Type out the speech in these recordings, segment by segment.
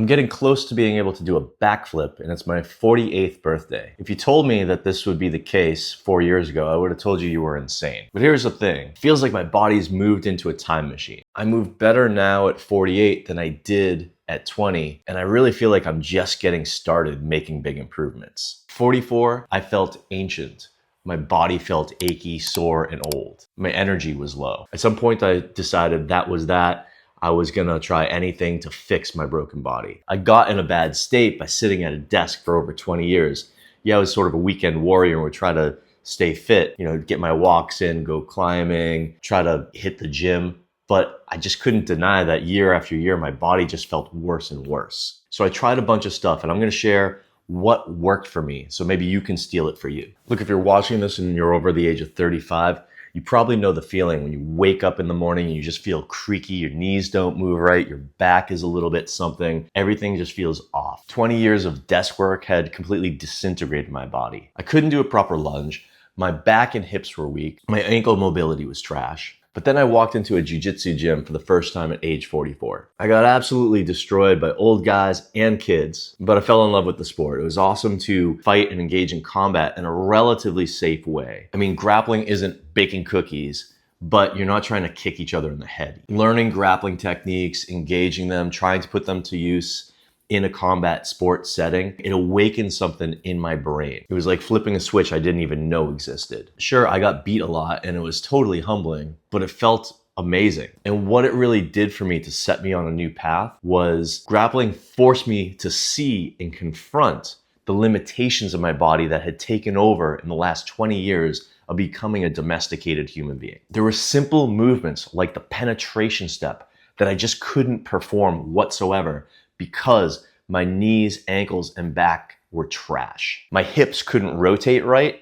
I'm getting close to being able to do a backflip, and it's my 48th birthday. If you told me that this would be the case 4 years ago, I would have told you were insane. But here's the thing. It feels like my body's moved into a time machine. I move better now at 48 than I did at 20, and I really feel like I'm just getting started making big improvements. 44, I felt ancient. My body felt achy, sore, and old. My energy was low. At some point, I decided that was that. I was gonna try anything to fix my broken body. I got in a bad state by sitting at a desk for over 20 years. Yeah, I was sort of a weekend warrior and would try to stay fit, get my walks in, go climbing, try to hit the gym. But I just couldn't deny that year after year, my body just felt worse and worse. So I tried a bunch of stuff, and I'm gonna share what worked for me, so maybe you can steal it for you. Look, if you're watching this and you're over the age of 35, you probably know the feeling when you wake up in the morning and you just feel creaky, your knees don't move right, your back is a little bit something, everything just feels off. 20 years of desk work had completely disintegrated my body. I couldn't do a proper lunge, my back and hips were weak, my ankle mobility was trash. But then I walked into a jiu-jitsu gym for the first time at age 44. I got absolutely destroyed by old guys and kids, but I fell in love with the sport. It was awesome to fight and engage in combat in a relatively safe way. I mean, grappling isn't baking cookies, but you're not trying to kick each other in the head. Learning grappling techniques, engaging them, trying to put them to use in a combat sport setting, it awakened something in my brain. It was like flipping a switch I didn't even know existed. Sure, I got beat a lot and it was totally humbling, but it felt amazing. And what it really did for me to set me on a new path was grappling forced me to see and confront the limitations of my body that had taken over in the last 20 years of becoming a domesticated human being. There were simple movements like the penetration step that I just couldn't perform whatsoever because my knees, ankles, and back were trash. My hips couldn't rotate right,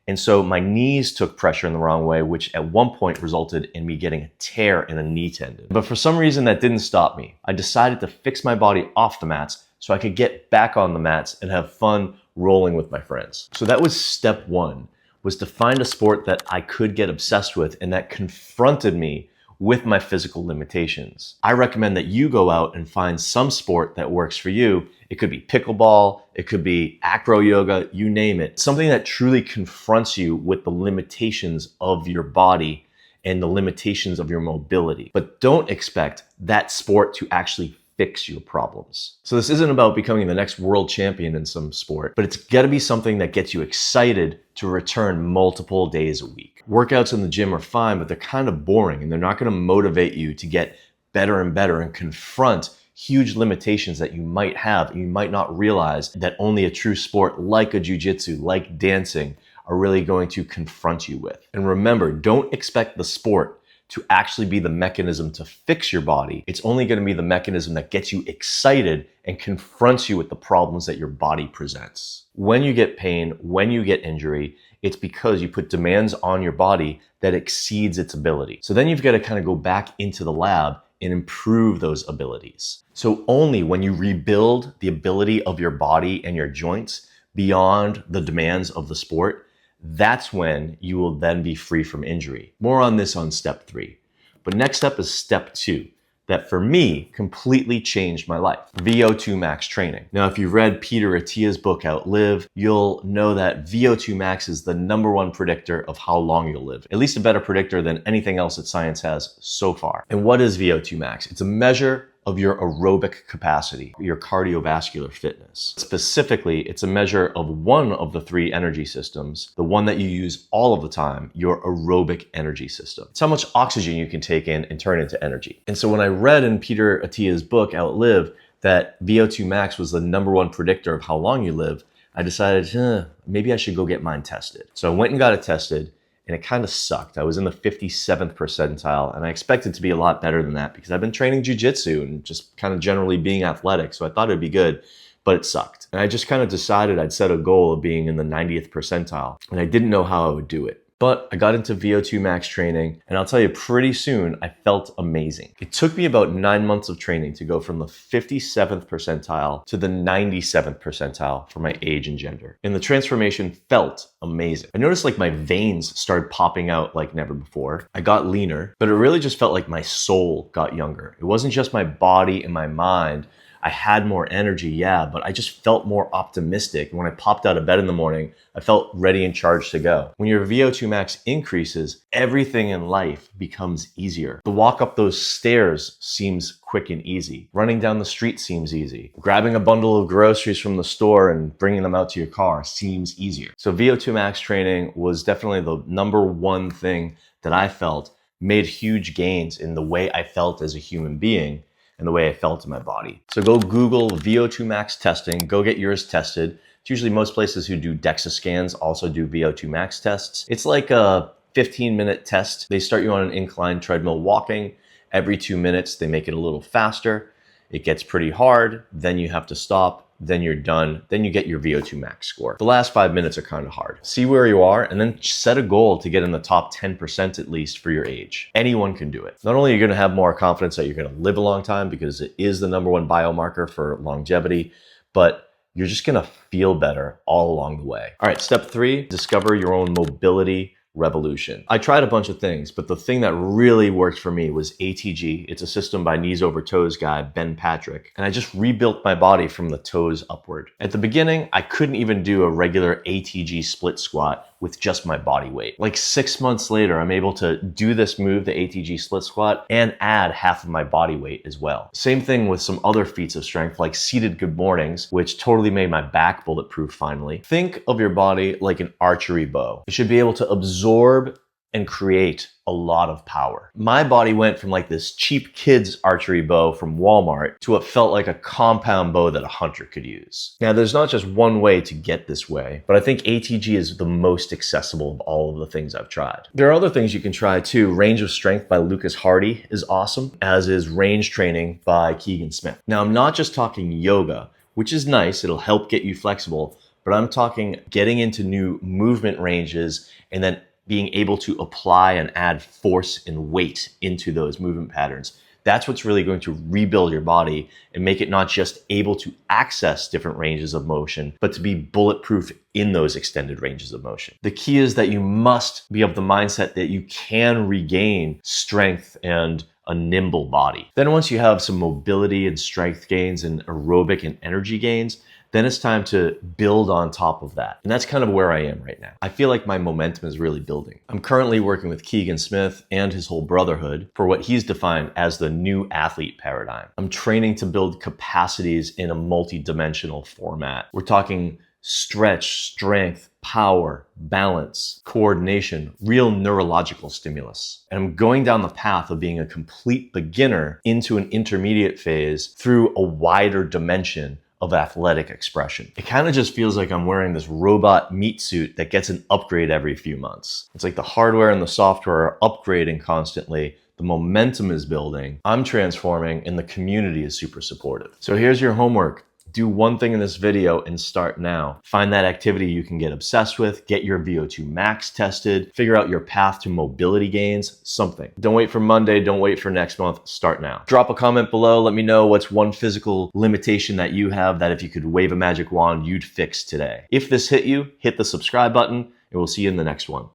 and so my knees took pressure in the wrong way, which at one point resulted in me getting a tear in a knee tendon. But for some reason, that didn't stop me. I decided to fix my body off the mats so I could get back on the mats and have fun rolling with my friends. So that was step one, was to find a sport that I could get obsessed with and that confronted me with my physical limitations. I recommend that you go out and find some sport that works for you. It could be pickleball, it could be acro yoga, you name it. Something that truly confronts you with the limitations of your body and the limitations of your mobility. But don't expect that sport to actually fix your problems. So this isn't about becoming the next world champion in some sport, but it's gotta be something that gets you excited to return multiple days a week. Workouts in the gym are fine, but they're kind of boring and they're not gonna motivate you to get better and better and confront huge limitations that you might have and you might not realize that only a true sport like a jiu-jitsu, like dancing, are really going to confront you with. And remember, don't expect the sport to actually be the mechanism to fix your body. It's only going to be the mechanism that gets you excited and confronts you with the problems that your body presents. When you get pain, when you get injury, it's because you put demands on your body that exceeds its ability. So then you've got to kind of go back into the lab and improve those abilities. So only when you rebuild the ability of your body and your joints beyond the demands of the sport, that's when you will then be free from injury. More on this on step 3. But next step is step 2, that for me completely changed my life. VO2 max training. Now, if you've read Peter Attia's book, Outlive, you'll know that VO2 max is the #1 predictor of how long you'll live. At least a better predictor than anything else that science has so far. And what is VO2 max? It's a measure of your aerobic capacity, your cardiovascular fitness. Specifically, it's a measure of one of the 3 energy systems, the one that you use all of the time, your aerobic energy system. It's how much oxygen you can take in and turn into energy. And so when I read in Peter Attia's book, Outlive, that VO2 max was the #1 predictor of how long you live, I decided, maybe I should go get mine tested. So I went and got it tested, and it kind of sucked. I was in the 57th percentile, and I expected to be a lot better than that because I've been training jiu-jitsu and just kind of generally being athletic, so I thought it'd be good, but it sucked. And I just kind of decided I'd set a goal of being in the 90th percentile, and I didn't know how I would do it. But I got into VO2 max training, and I'll tell you, pretty soon I felt amazing. It took me about 9 months of training to go from the 57th percentile to the 97th percentile for my age and gender. And the transformation felt amazing. I noticed like my veins started popping out like never before. I got leaner, but it really just felt like my soul got younger. It wasn't just my body and my mind. I had more energy, yeah, but I just felt more optimistic. When I popped out of bed in the morning, I felt ready and charged to go. When your VO2 max increases, everything in life becomes easier. The walk up those stairs seems quick and easy. Running down the street seems easy. Grabbing a bundle of groceries from the store and bringing them out to your car seems easier. So VO2 max training was definitely the number one thing that I felt made huge gains in the way I felt as a human being and the way I felt in my body. So go Google VO2 max testing, go get yours tested. It's usually most places who do DEXA scans also do VO2 max tests. It's like a 15-minute test. They start you on an incline treadmill walking. Every 2 minutes, they make it a little faster. It gets pretty hard. Then you have to stop. Then you're done. Then you get your VO2 max score. The last 5 minutes are kind of hard. See where you are and then set a goal to get in the top 10% at least for your age. Anyone can do it. Not only are you going to have more confidence that you're going to live a long time because it is the number one biomarker for longevity, but you're just going to feel better all along the way. All right, step 3, discover your own mobility revolution. I tried a bunch of things, but the thing that really worked for me was ATG. It's a system by knees over toes guy, Ben Patrick. And I just rebuilt my body from the toes upward. At the beginning, I couldn't even do a regular ATG split squat with just my body weight. Like 6 months later, I'm able to do this move, the ATG split squat, and add half of my body weight as well. Same thing with some other feats of strength like seated good mornings, which totally made my back bulletproof finally. Think of your body like an archery bow. It should be able to absorb and create a lot of power. My body went from like this cheap kid's archery bow from Walmart to what felt like a compound bow that a hunter could use. Now, there's not just one way to get this way, but I think ATG is the most accessible of all of the things I've tried. There are other things you can try too. Range of Strength by Lucas Hardy is awesome, as is range training by Keegan Smith. Now, I'm not just talking yoga, which is nice. It'll help get you flexible, but I'm talking getting into new movement ranges and then being able to apply and add force and weight into those movement patterns. That's what's really going to rebuild your body and make it not just able to access different ranges of motion, but to be bulletproof in those extended ranges of motion. The key is that you must be of the mindset that you can regain strength and a nimble body. Then once you have some mobility and strength gains and aerobic and energy gains, then it's time to build on top of that. And that's kind of where I am right now. I feel like my momentum is really building. I'm currently working with Keegan Smith and his whole brotherhood for what he's defined as the new athlete paradigm. I'm training to build capacities in a multi-dimensional format. We're talking stretch, strength, power, balance, coordination, real neurological stimulus. And I'm going down the path of being a complete beginner into an intermediate phase through a wider dimension of athletic expression. It kind of just feels like I'm wearing this robot meat suit that gets an upgrade every few months. It's like the hardware and the software are upgrading constantly. The momentum is building. I'm transforming and the community is super supportive. So here's your homework. Do one thing in this video and start now. Find that activity you can get obsessed with, get your VO2 max tested, figure out your path to mobility gains, something. Don't wait for Monday, don't wait for next month, start now. Drop a comment below, let me know what's one physical limitation that you have that if you could wave a magic wand, you'd fix today. If this hit you, hit the subscribe button, and we'll see you in the next one.